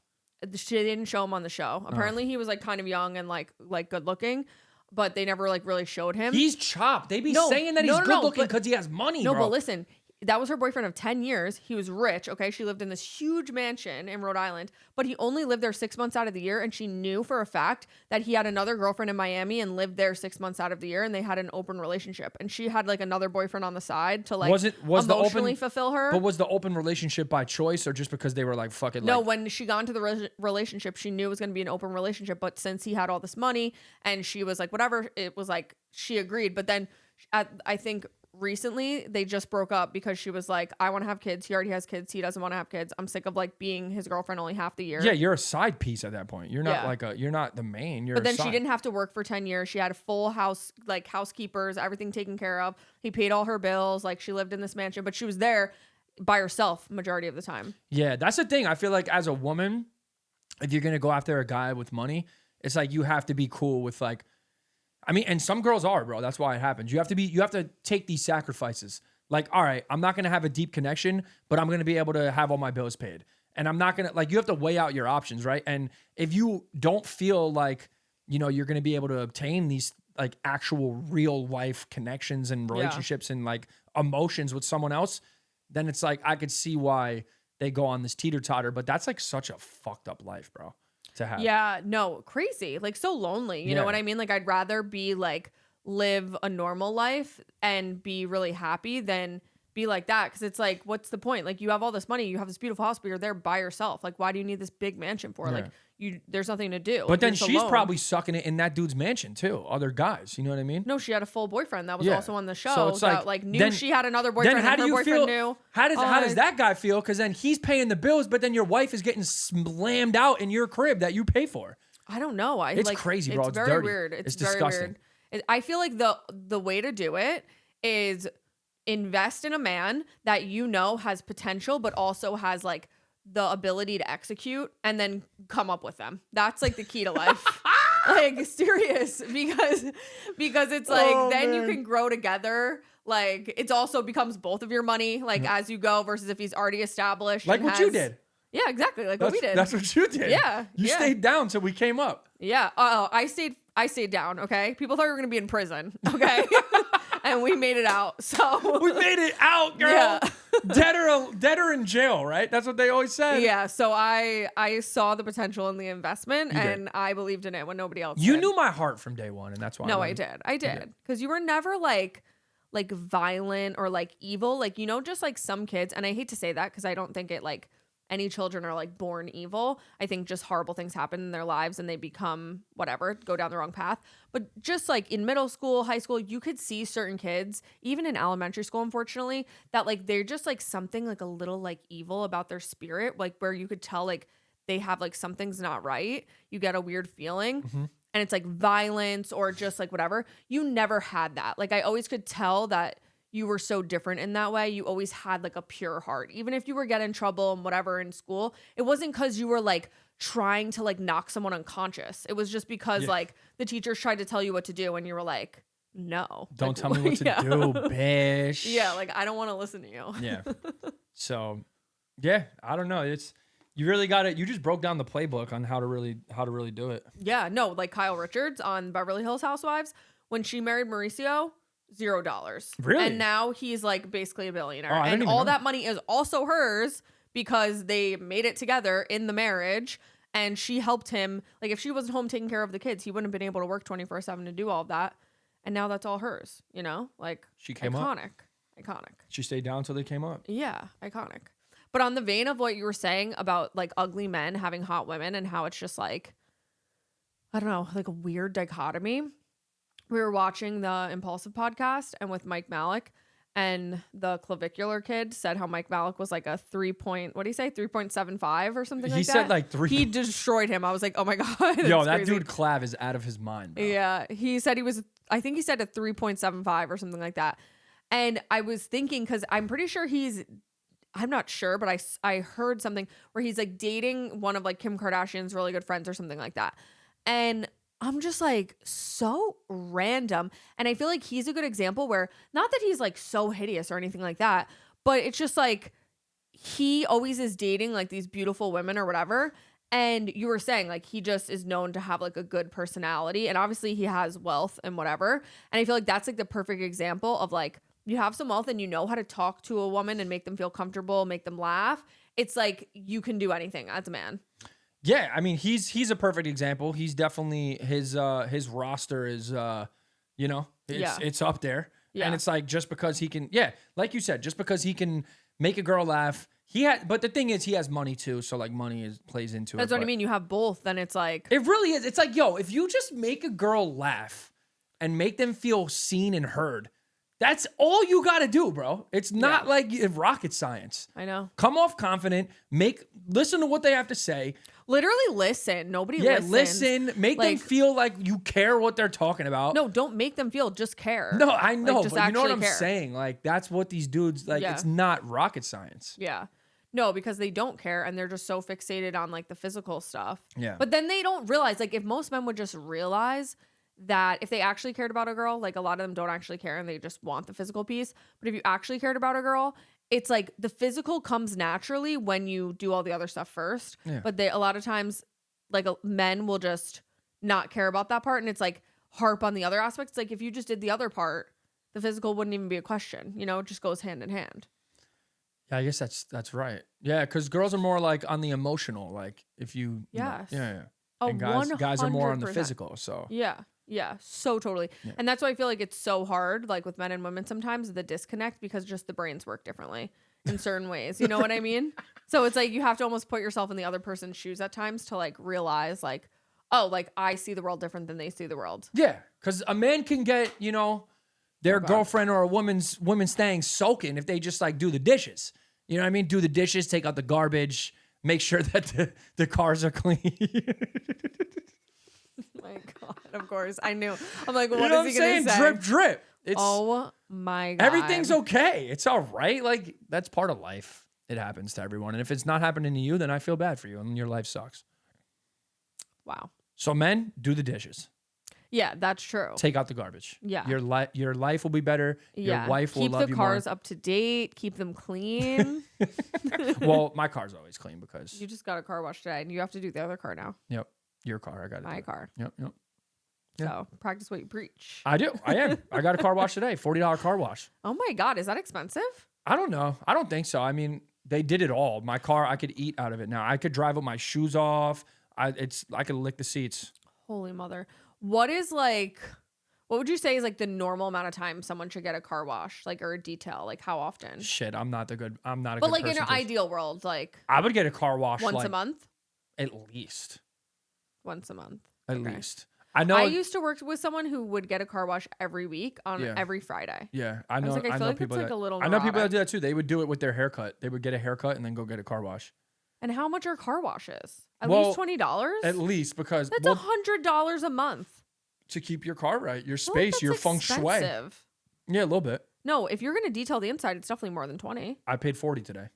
She didn't show him on the show. Apparently he was like kind of young and like good looking, but they never like really showed him. He's chopped. They be No, saying that he's no, no, good no, looking but- because he has money, No, bro. but listen, that was her boyfriend of 10 years. He was rich. Okay. She lived in this huge mansion in Rhode Island, but he only lived there 6 months out of the year. And she knew for a fact that he had another girlfriend in Miami and lived there 6 months out of the year. And they had an open relationship. And she had like another boyfriend on the side to like Was the emotionally open fulfill her. But was the open relationship by choice or just because they were like, fuck it? No, Like, when she got into the relationship, she knew it was going to be an open relationship. But since he had all this money and she was like, whatever, it was like she agreed. But then I think recently they just broke up because she was like, I want to have kids. He already has kids. He doesn't want to have kids. I'm sick of like being his girlfriend only half the year. yeah, you're a side piece at that point. You're not Yeah. you're not the main. You're But a then side. she didn't have to work for 10 years. She had a full house, like housekeepers, everything taken care of. He paid all her bills. Like she lived in this mansion, but she was there by herself majority of the time. Yeah, that's the thing. I feel like as a woman, if you're gonna go after a guy with money, it's like you have to be cool with like, I mean, and some girls are, bro. That's why it happens. You have to take these sacrifices. Like, all right, I'm not gonna have a deep connection, but I'm gonna be able to have all my bills paid. And I'm not gonna, like, you have to weigh out your options, right? And if you don't feel like, you know, you're gonna be able to obtain these like actual real life connections and relationships and like emotions with someone else, then it's like I could see why they go on this teeter-totter. But that's like such a fucked up life, bro, to have. Yeah, no, crazy. Like so lonely. You know what I mean? Like I'd rather be like live a normal life and be really happy than be like that. Cause it's like, what's the point? Like you have all this money, you have this beautiful house, but you're there by yourself. Like, why do you need this big mansion for? Like there's nothing to do. But then you're she's alone. probably sucking it in that dude's mansion too. Other guys, you know what I mean? No, she had a full boyfriend that was also on the show. So it's that knew she had another boyfriend. Then how and do her you boyfriend feel? Knew. How does that guy feel? Because then he's paying the bills, but then your wife is getting slammed out in your crib that you pay for. I don't know. It's crazy, bro. It's very dirty. weird. It's very disgusting. weird. I feel like the way to do it is invest in a man that you know has potential, but also has like the ability to execute, and then come up with them. That's like the key to life. Like serious, because it's like then you can grow together. Like it's also becomes both of your money, like as you go, versus if he's already established. Like what you did. Yeah, exactly. Like what we did. That's what you did. Yeah. You stayed down till we came up. Yeah. Oh, I stayed down. Okay. People thought we were gonna be in prison. Okay. And we made it out. So we made it out, girl. Yeah. dead or in jail, right? That's what they always said. Yeah. So I saw the potential in the investment, and I believed in it when nobody else You did. knew my heart from day one, and that's why. No, I did. Because you were never like violent or like evil. Like, you know, just like some kids, and I hate to say that because I don't think it like any children are like born evil. I think just horrible things happen in their lives and they become whatever, go down the wrong path. But just like in middle school, high school, you could see certain kids, even in elementary school, unfortunately, that like they're just like something like a little like evil about their spirit, like where you could tell like they have like something's not right. You get a weird feeling. And it's like violence or just like whatever. You never had that. Like I always could tell that you were so different in that way. You always had like a pure heart. Even if you were getting in trouble and whatever in school, it wasn't because you were like trying to like knock someone unconscious. It was just because like the teachers tried to tell you what to do and you were like, no. Don't like, tell me what to do, bitch. Yeah, like I don't want to listen to you. Yeah. So, yeah, I don't know. You really got it. You just broke down the playbook on how to really do it. Yeah, no, like Kyle Richards on Beverly Hills Housewives, when she married Mauricio, $0. Really? And now he's like basically a billionaire. Oh, I didn't and even all know. that money is also hers because they made it together in the marriage. And she helped him. Like if she wasn't home taking care of the kids, he wouldn't have been able to work 24/7 to do all of that. And now that's all hers, you know? Like She came up. Iconic. She stayed down until they came up. Yeah, iconic. But on the vein of what you were saying about like ugly men having hot women and how it's just like, I don't know, like a weird dichotomy. We were watching the Impulsive podcast and with Mike Malik, and the clavicular kid said how Mike Malik was like a 3.75 or something like that. He said like 3. He destroyed him. I was like, oh my God. Yo, that crazy. dude Clav is out of his mind, bro. Yeah. He said I think he said a 3.75 or something like that. And I was thinking, because I'm pretty sure I'm not sure, but I heard something where he's like dating one of like Kim Kardashian's really good friends or something like that. And I'm just like so random. And I feel like he's a good example where not that he's like so hideous or anything like that, but it's just like he always is dating like these beautiful women or whatever. And you were saying like he just is known to have like a good personality. And obviously he has wealth and whatever. And I feel like that's like the perfect example of like you have some wealth and you know how to talk to a woman and make them feel comfortable, make them laugh. It's like you can do anything as a man. Yeah, I mean he's a perfect example. He's definitely his roster is it's up there. Yeah. And it's like just because he can like you said, just because he can make a girl laugh, but the thing is he has money too, so like money plays into it. That's what I mean. You have both, then it's like it really is. It's like, yo, if you just make a girl laugh and make them feel seen and heard, that's all you got to do, bro. It's not like rocket science. I know. Come off confident, listen to what they have to say. Literally listen. Nobody listens. Listen. Make them feel like you care what they're talking about. No, don't make them feel, just care. No, I know, just but you know what I'm care. saying? Like, that's what these dudes, like, it's not rocket science. Yeah. No, because they don't care and they're just so fixated on like the physical stuff. Yeah. But then they don't realize, like, if most men would just realize that if they actually cared about a girl, like a lot of them don't actually care and they just want the physical piece. But if you actually cared about a girl, it's like the physical comes naturally when you do all the other stuff first. Yeah. But a lot of times, like men will just not care about that part. And it's like harp on the other aspects. Like if you just did the other part, the physical wouldn't even be a question. You know, it just goes hand in hand. Yeah, I guess that's right. Yeah, because girls are more like on the emotional. Like if you, Yes. yeah. Oh, And guys are more on the 100%. physical. So Yeah, so totally. Yeah. And that's why I feel like it's so hard, like with men and women sometimes, the disconnect, because just the brains work differently in certain ways. You know what I mean? So it's like you have to almost put yourself in the other person's shoes at times to like realize like, oh, like I see the world different than they see the world. yeah, because a man can get, their God. girlfriend or a woman's thing soaking if they just like do the dishes. You know what I mean? Do the dishes, take out the garbage, make sure that the cars are clean. My God, of course. I knew. I'm like, what You know is what I'm he going saying? to say? Drip, drip. It's Oh my God. everything's okay. It's all right. Like that's part of life. It happens to everyone. And if it's not happening to you, then I feel bad for you and your life sucks. Wow. So men, do the dishes. Yeah, that's true. Take out the garbage. Yeah. Your life will be better. Yeah. Your wife will keep love the you cars up to date. Keep them clean. more. Well, my car's always clean because You just got a car wash today, and you have to do the other car now. yep, your car. I got it. My car. Yep. Yeah. So practice what you preach. I do. I am. I got a car wash today. $40 car wash. Oh my God, is that expensive? I don't know. I don't think so. I mean, they did it all. My car, I could eat out of it now. I could drive with my shoes off. I could lick the seats. Holy mother. What would you say is like the normal amount of time someone should get a car wash, like, or a detail? Like how often? Shit, I'm not a good But like in person an to- ideal world, like I would get a car wash once like, a month? at least. Once a month. At Okay. least. I know. I used to work with someone who would get a car wash every week on Yeah. every Friday. yeah, I know. was like, I feel know like that's people like that a little I know people that neurotic. do that too. They would do it with their haircut. They would get a haircut and then go get a car wash. And how much are car washes? At Well, least $20? At least because That's well, $100 a month. to keep your car right, your I feel like space, your that's feng shui. expensive. Yeah, a little bit. No, if you're gonna detail the inside, it's definitely more than 20. I paid 40 today.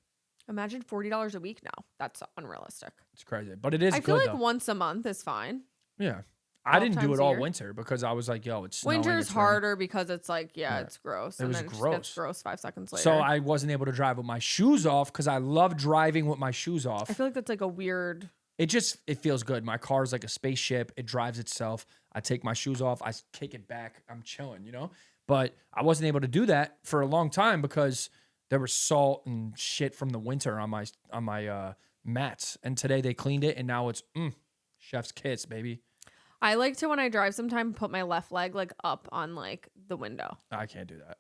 Imagine $40 a week now. That's unrealistic. It's crazy, but it is I feel good like though. once a month is fine. Yeah, I 12 didn't do times it a all year? winter because I was like, yo, it's snowing, Winter's it's raining. harder because it's like, Yeah. it's gross. It and was then it just gross. gets gross 5 seconds later. So I wasn't able to drive with my shoes off because I love driving with my shoes off. I feel like that's like a weird. It feels good. My car's like a spaceship. It drives itself. I take my shoes off. I kick it back. I'm chilling, But I wasn't able to do that for a long time because there was salt and shit from the winter on my mats. And today they cleaned it, and now it's chef's kiss, baby. I like to, when I drive sometime, put my left leg like up on like the window. I can't do that.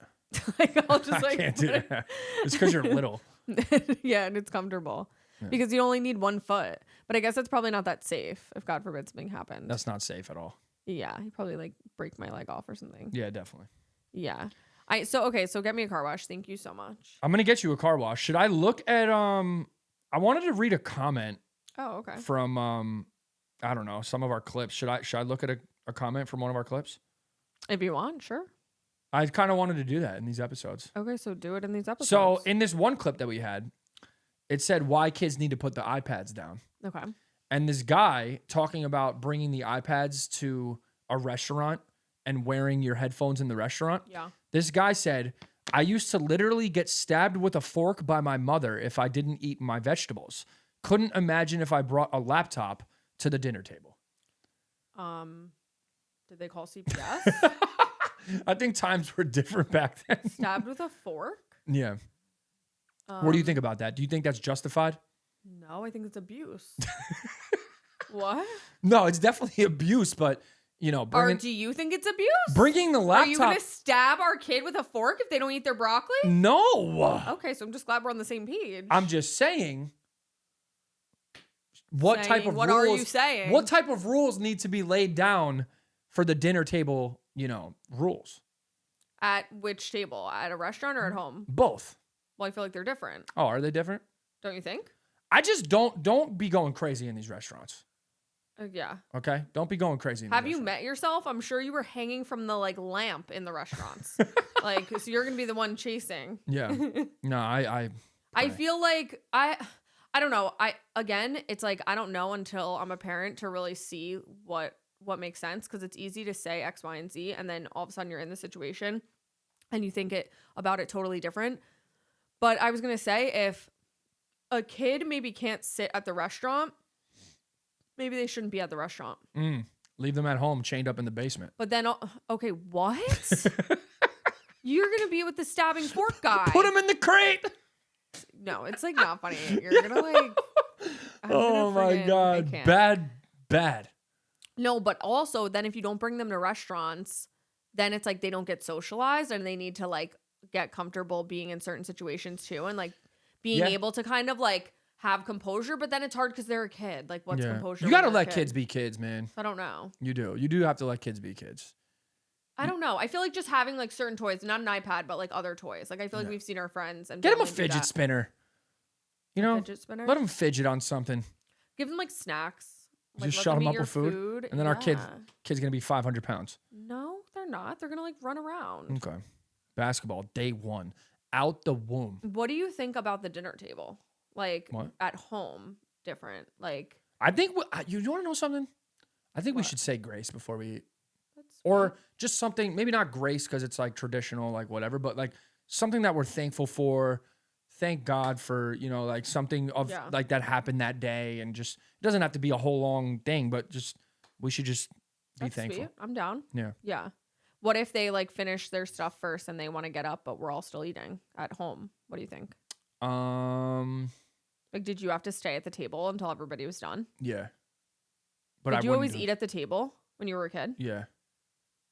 Like I'll just I like can't do that. It's because you're little. yeah, and it's comfortable. Because you only need one foot. But I guess that's probably not that safe if God forbid something happened. That's not safe at all. Yeah, you probably like break my leg off or something. Yeah, definitely. Yeah. So get me a car wash. Thank you so much. I'm gonna get you a car wash. Should I look at I wanted to read a comment Oh, okay. from I don't know, some of our clips. Should I look at a comment from one of our clips? If you want, sure. I kind of wanted to do that in these episodes. Okay, so do it in these episodes. So in this one clip that we had, it said why kids need to put the iPads down. Okay. And this guy talking about bringing the iPads to a restaurant and wearing your headphones in the restaurant. Yeah. This guy said, I used to literally get stabbed with a fork by my mother if I didn't eat my vegetables. Couldn't imagine if I brought a laptop to the dinner table. Did they call CPS? I think times were different back then. Stabbed with a fork? Yeah. What do you think about that? Do you think that's justified? No, I think it's abuse. What? No, it's definitely abuse, but Or do you think it's abuse? bringing the laptop. Are you going to stab our kid with a fork if they don't eat their broccoli? No. Okay, so I'm just glad we're on the same page. I'm just saying. What type of what rules? are you saying? What type of rules need to be laid down for the dinner table? Rules. At which table? At a restaurant or at home? Both. Well, I feel like they're different. Oh, are they different? Don't you think? I just don't be going crazy in these restaurants. Yeah. Okay, don't be going crazy. Have you met yourself? I'm sure you were hanging from the like lamp in the restaurants. So you're gonna be the one chasing. Yeah. No, I I feel like I don't know. It's like I don't know until I'm a parent to really see what makes sense, because it's easy to say X, Y, and Z, and then all of a sudden you're in the situation and you think about it totally different. But I was gonna say, if a kid maybe can't sit at the restaurant, maybe they shouldn't be at the restaurant. Leave them at home, chained up in the basement. But then, okay, what? You're gonna be with the stabbing fork guy. Put him in the crate. No, it's like not funny. You're gonna like. Oh my God, bad. No, but also then if you don't bring them to restaurants, then it's like they don't get socialized, and they need to like get comfortable being in certain situations too, and like being able to kind of like have composure. But then it's hard because they're a kid. Like, what's composure? You gotta let kids be kids, man. I don't know. You do have to let kids be kids. I don't know. I feel like just having like certain toys, not an iPad, but like other toys. Like I feel like we've seen our friends and get them a fidget spinner. You know, fidget spinner? Let them fidget on something. Give them like snacks. Just shut them up with food, and then our kid's gonna be 500 pounds. No, they're not. They're gonna like run around. Okay. Basketball, day one, out the womb. What do you think about the dinner table? Like what? At home, different. Like I think you want to know something? I think we should say grace before we eat. Or just something, maybe not grace because it's like traditional, like whatever, but like something that we're thankful for. Thank God for, like something of like that happened that day, and just, it doesn't have to be a whole long thing, but just, we should just be thankful. Sweet. I'm down. Yeah. Yeah. What if they like finish their stuff first and they want to get up, but we're all still eating at home? What do you think? Like, did you have to stay at the table until everybody was done? Yeah. But did you always eat at the table when you were a kid? Yeah.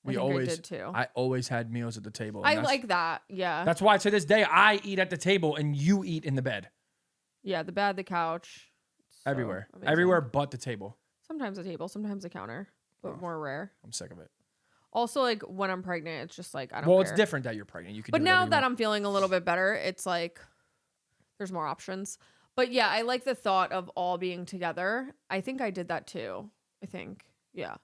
I did too. I always had meals at the table. I like that. Yeah. That's why to this day I eat at the table and you eat in the bed. Yeah, the bed, the couch. Everywhere. Amazing. Everywhere but the table. Sometimes the table, sometimes the counter, but more rare. I'm sick of it. Also, like when I'm pregnant, it's just like I don't care. Well, it's different that you're pregnant. You can But now that I'm feeling a little bit better, it's like there's more options. But yeah, I like the thought of all being together. I think I did that too. Yeah,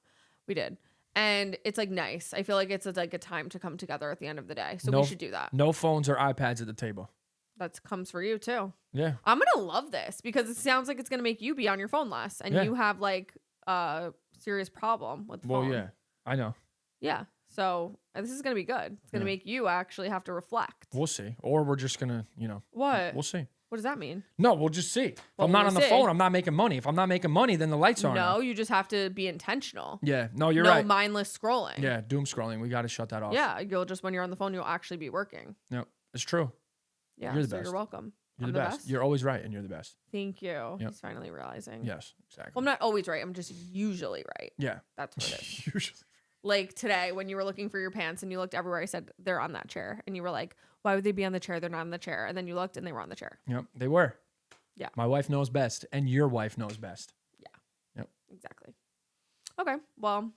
we did. And it's like nice. I feel like it's like a time to come together at the end of the day. So we should do that. No phones or iPads at the table. That comes for you too. Yeah. I'm going to love this because it sounds like it's going to make you be on your phone less. And you have like a serious problem with the phone. Well, yeah, I know. Yeah. So this is going to be good. It's going to make you actually have to reflect. We'll see. Or we're just going to, What? We'll see. What does that mean? No, we'll just see. If I'm not on the phone, I'm not making money. If I'm not making money, then the lights aren't on. No, you just have to be intentional. Yeah. No, you're right. No mindless scrolling. Yeah, doom scrolling. We got to shut that off. Yeah, you'll just, when you're on the phone, you'll actually be working. No, it's true. Yeah, you're the best. You're welcome. You're the best. You're always right, and you're the best. Thank you. Yep. He's finally realizing. Yes, exactly. Well, I'm not always right. I'm just usually right. Yeah. That's what it is. Usually. Like today, when you were looking for your pants and you looked everywhere, I said, they're on that chair. And you were like, why would they be on the chair? They're not on the chair. And then you looked and they were on the chair. Yep, they were. Yeah. My wife knows best, and your wife knows best. Yeah. Yep. Exactly. Okay. Well,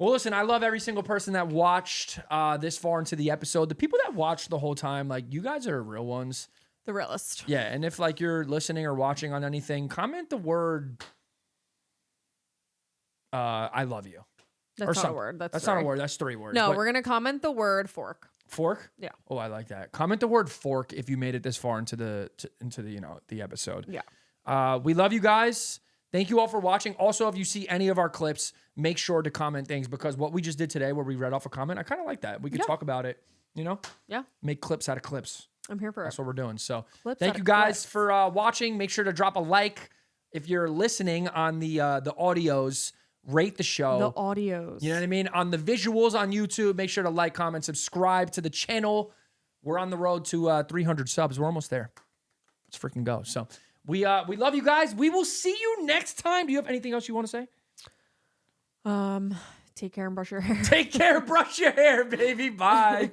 listen, I love every single person that watched this far into the episode. The people that watched the whole time, like, you guys are real ones. The realist. Yeah, and if like you're listening or watching on anything, comment the word I love you. That's not a word. That's not a word. That's 3 words. No, we're going to comment the word fork. Fork? Yeah. Oh, I like that. Comment the word fork if you made it this far into the the episode. Yeah. We love you guys. Thank you all for watching. Also, if you see any of our clips, make sure to comment things, because what we just did today where we read off a comment, I kind of like that. We could talk about it, Yeah. Make clips out of clips. I'm here for it. That's what we're doing. So Clips thank you guys for watching. Make sure to drop a like. If you're listening on the audios, rate the show. The audios. You know what I mean? On the visuals on YouTube, make sure to like, comment, subscribe to the channel. We're on the road to 300 subs. We're almost there. Let's freaking go. So we love you guys. We will see you next time. Do you have anything else you want to say? Take care and brush your hair. Take care, brush your hair, baby. Bye.